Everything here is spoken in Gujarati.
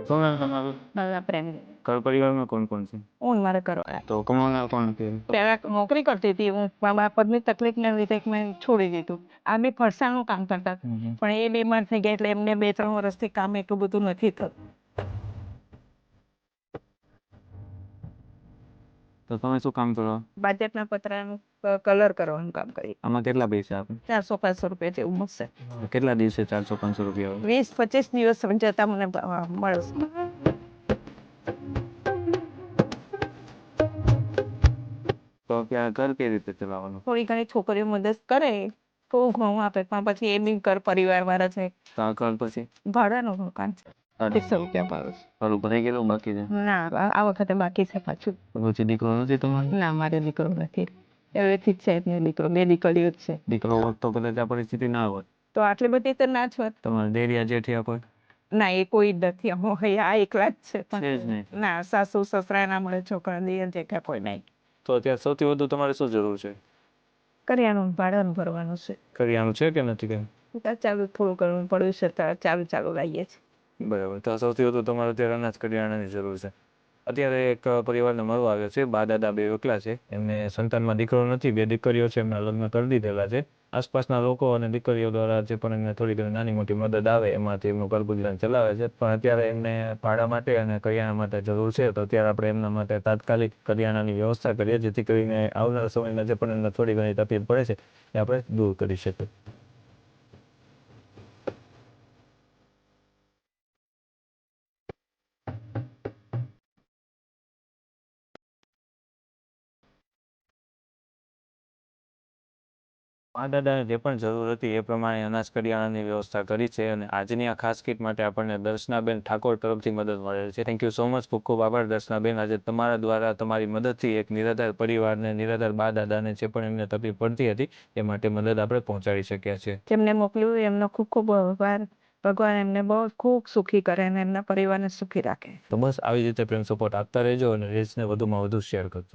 શું નામ તમારું? મારા પ્રેમ ઘર પરિવારમાં કોણ કોણ છે? હું મારે કરવા તો કમાનાર કોણ છે? પહેલા નોકરી કરતી હતી હું, મારા પગની તકલીફને લીધે મેં છોડી દીધું. આ બી ફરસાણનું કામ કરતા પણ એ બીમાર થઈ ગયા એટલે એમને 2-3 વર્ષથી કામ એટલું બધું નથી થતું. તો તમે શું કામ કરો? બાજેટના પતરાનું કલર કરવાનું કામ કરી. આમાં કેટલા પૈસા આપે? 400-500 રૂપિયા જેવું મળશે. કેટલા દિવસે 400-500 રૂપિયા આવે? 20-25 દિવસ જતા મને મળશે. તો ત્યાં ઘર કેવી રીતે ચલાવવાનું? થોડી ઘણી છોકરીઓ મદદ કરે થોડું ઘણું આપે પણ પછી એ બી ઘર પરિવાર વાળા છે. તો આ ઘર પછી ભાડાનું મકાન છે. 100 રૂપિયા ભાડું. ઘર ભરાઈ ગયેલું બાકી છે? ના આ વખતે બાકી છે પાછું. પછી દીકરો નથી તમારે? ના મારે દીકરો નથી. એવેથી જ છે દીકરો, 2 દીકરીઓ જ છે. દીકરો હોત તો કદાચ આ પરિસ્થિતિ ના હોત. તો આટલી બધી તો ના જ હોત. તમારે દેરિયા જેઠિયા કોઈ? ના એ કોઈ જ નથી. અમે આ એકલા જ છે. છે જ નહીં. ના સાસુ સસરા ના મળે, છોકરા દિયર જેઠા કોઈ નહીં. તો અત્યારે સૌથી વધુ તમારે શું જરૂર છે? કરિયાણું ભાડાનું ભરવાનું છે. કરિયાણું છે કે નથી કંઈ? ચાલુ થોડું કરવું પડ્યું છે તો ચાલુ લાવીએ છીએ. બરાબર. તો સૌથી વધુ તમારે અત્યારે અનાજ કરિયાણાની જરૂર છે. અત્યારે એક પરિવારને મળવા આવ્યો છે. બા દાદા 2 એકલા છે. એમને સંતાનમાં દીકરો નથી, 2 દીકરીઓ છે. એમના લગ્ન કરી દીધેલા છે. આસપાસના લોકો અને દીકરીઓ દ્વારા જે પણ એમને થોડી ઘણી નાની મોટી મદદ આવે એમાંથી એમનું ઘર ગુજરાન ચલાવે છે. પણ અત્યારે એમને ભાડા માટે અને કરિયાણા માટે જરૂર છે. તો અત્યારે આપણે એમના માટે તાત્કાલિક કરિયાણાની વ્યવસ્થા કરીએ જેથી કરીને આવનારા સમયમાં જે પણ એમને થોડી ઘણી તકલીફ પડે છે એ આપણે દૂર કરી શકીએ. મા દાદાને જે પણ જરૂર હતી એ પ્રમાણે અનાજ કરિયાણાની વ્યવસ્થા કરી છે અને આજની આ ખાસ કીટ માટે આપણને દર્શનાબેન ઠાકોર તરફથી મદદ મળેલ છે. Thank you so much. ખૂબ ખૂબ આભાર દર્શનાબેન. આજે તમારા દ્વારા તમારી મદદથી એક નિરાધાર પરિવારને, નિરાધાર બા દાદાને જે પણ એમને તકલીફ પડતી હતી એ માટે મદદ આપણે પહોંચાડી શક્યા છીએ. જેમને મોકલ્યું એમનો ખૂબ ખૂબ આભાર. ભગવાન એમને બહુ ખૂબ સુખી કરે અને એમના પરિવારને સુખી રાખે. તો બસ આવી રીતે પ્રેમ સપોર્ટ આપતા રહેજો અને રીલ્સને વધુમાં વધુ શેર કરજો.